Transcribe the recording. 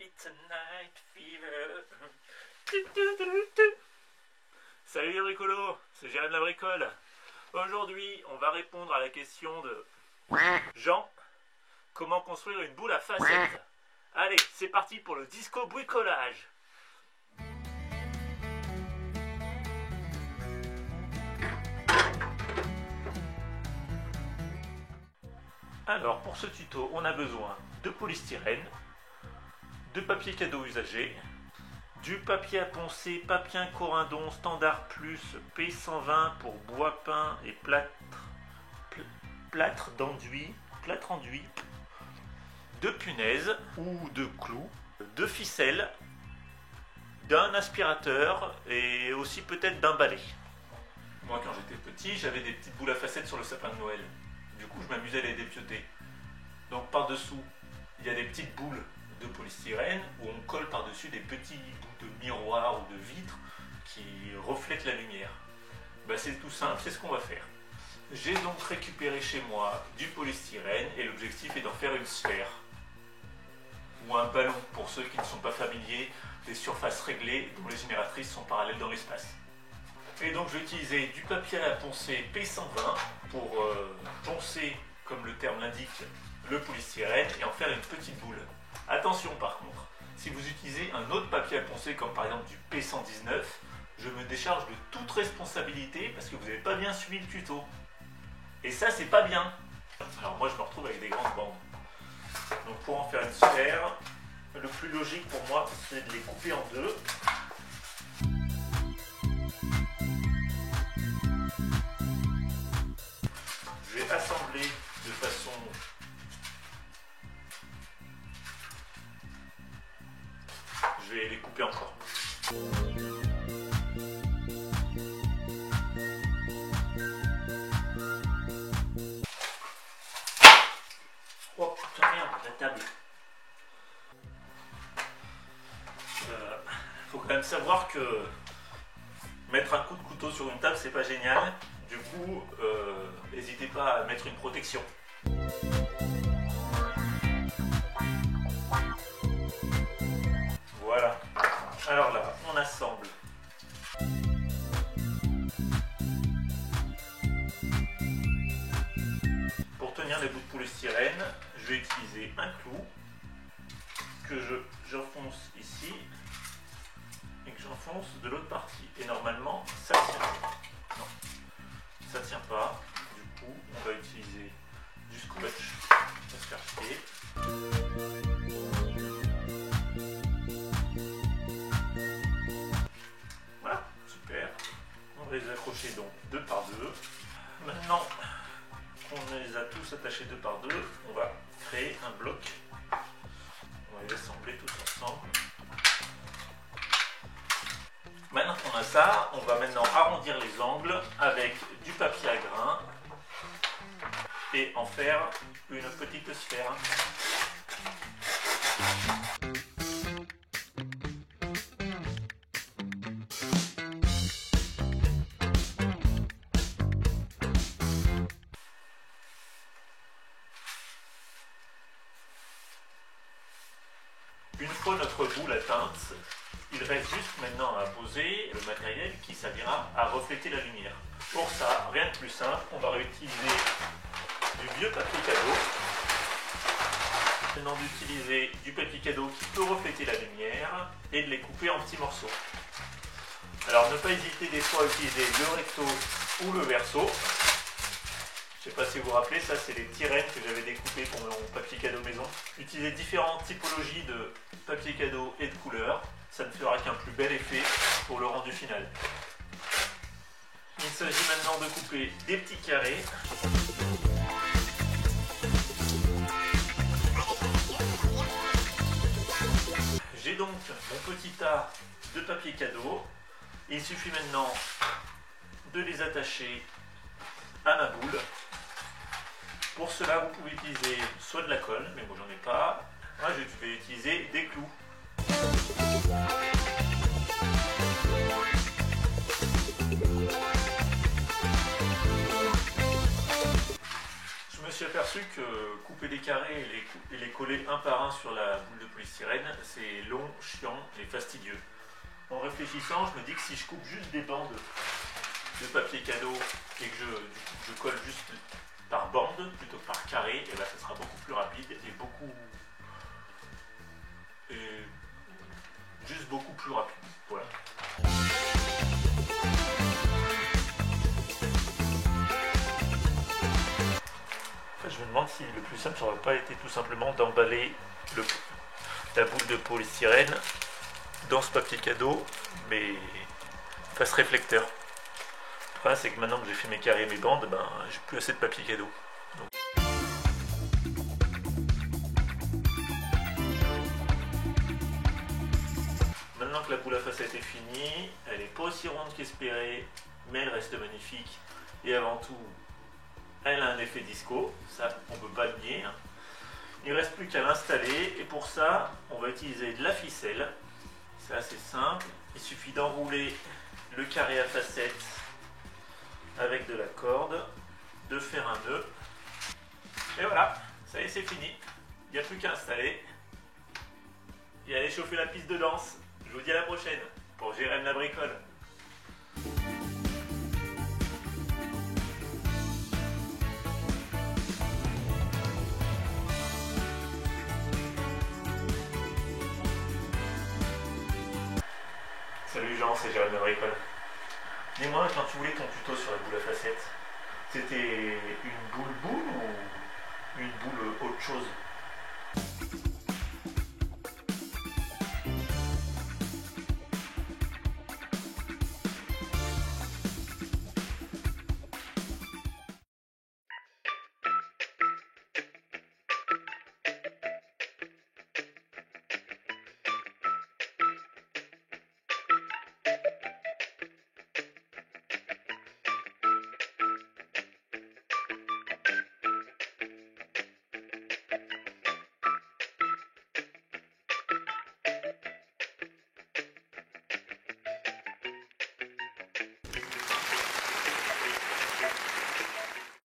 It's a night fever. Salut les bricolos, c'est Jérémy la bricole. Aujourd'hui, on va répondre à la question de Jean. Comment construire une boule à facettes? Allez, c'est parti pour le disco bricolage. Alors, pour ce tuto, on a besoin de polystyrène, de papier cadeau usagé, du papier à poncer Papien Corindon Standard Plus P120 pour bois peint et plâtre enduit, de punaises ou de clous, de ficelles, d'un aspirateur et aussi peut-être d'un balai. Moi, quand j'étais petit, j'avais des petites boules à facettes sur le sapin de Noël. Du coup, je m'amusais à les dépioter. Donc par-dessous, il y a des petites boules de polystyrène où on colle par-dessus des petits bouts de miroir ou de vitre qui reflètent la lumière. C'est tout simple, c'est ce qu'on va faire. J'ai donc récupéré chez moi du polystyrène et l'objectif est d'en faire une sphère ou un ballon pour ceux qui ne sont pas familiers des surfaces réglées dont les génératrices sont parallèles dans l'espace. Et donc je vais utiliser du papier à poncer P120 pour poncer, comme le terme l'indique, le polystyrène et en faire une petite boule. Attention par contre, si vous utilisez un autre papier à poncer comme par exemple du P119, je me décharge de toute responsabilité parce que vous n'avez pas bien suivi le tuto. Et ça c'est pas bien. Alors moi je me retrouve avec des grandes bandes. Donc pour en faire une sphère, le plus logique pour moi c'est de les couper en deux. Je vais assembler de façon je vais les couper encore. Oh putain merde, la table. Faut quand même savoir que mettre un coup de couteau sur une table c'est pas génial. Du coup, n'hésitez pas à mettre une protection. Voilà. Alors là, on assemble. Pour tenir les bouts de polystyrène, je vais utiliser un clou que j'enfonce ici et que j'enfonce de l'autre partie. Et normalement, ça tient. Non, ça tient pas. Du coup, on va utiliser du scotch escarpé. Voilà, super. On va les accrocher donc deux par deux. Maintenant qu'on les a tous attachés deux par deux, on va créer un bloc. On va les assembler tous ensemble. Maintenant qu'on a ça, on va maintenant arrondir les angles avec du papier à grains et en faire une petite sphère. Une fois notre boule atteinte, il reste juste maintenant à poser le matériel qui servira à refléter la lumière. Pour ça, rien de plus simple, on va réutiliser du vieux papier cadeau. Maintenant d'utiliser du papier cadeau qui peut refléter la lumière et de les couper en petits morceaux. Alors ne pas hésiter des fois à utiliser le recto ou le verso. Je ne sais pas si vous vous rappelez, ça c'est les petits rennes que j'avais découpés pour mon papier cadeau maison. Utilisez différentes typologies de papier cadeau et de couleurs, ça ne fera qu'un plus bel effet pour le rendu final. Il s'agit maintenant de couper des petits carrés. J'ai donc mon petit tas de papier cadeau. Il suffit maintenant de les attacher à ma boule. Pour cela, vous pouvez utiliser soit de la colle, mais moi j'en ai pas. Moi je vais utiliser des clous. Je me suis aperçu aperçu que couper des carrés et les coller un par un sur la boule de polystyrène, c'est long, chiant et fastidieux. En réfléchissant, je me dis que si je coupe juste des bandes de papier cadeau et que je colle juste par bande plutôt que par carré, et ben ça sera beaucoup plus rapide et juste beaucoup plus rapide. Voilà. Je me demande si le plus simple ça n'aurait pas été tout simplement d'emballer la boule de polystyrène dans ce papier cadeau, mais face réflecteur. Le problème c'est que maintenant que j'ai fait mes carrés et mes bandes, ben, j'ai plus assez de papier cadeau. Donc... Maintenant que la boule à facettes est finie, elle n'est pas aussi ronde qu'espérée, mais elle reste magnifique. Et avant tout, elle a un effet disco, ça on ne peut pas le nier. Il ne reste plus qu'à l'installer et pour ça on va utiliser de la ficelle. C'est assez simple, il suffit d'enrouler le carré à facettes avec de la corde, de faire un nœud. Et voilà, ça y est c'est fini. Il n'y a plus qu'à installer et aller chauffer la piste de danse. Je vous dis à la prochaine pour Jérém la bricole. Salut Jean, c'est Jérém la bricole. Dis-moi, quand tu voulais ton tuto sur la boule à facettes, c'était une boule ou une boule autre chose?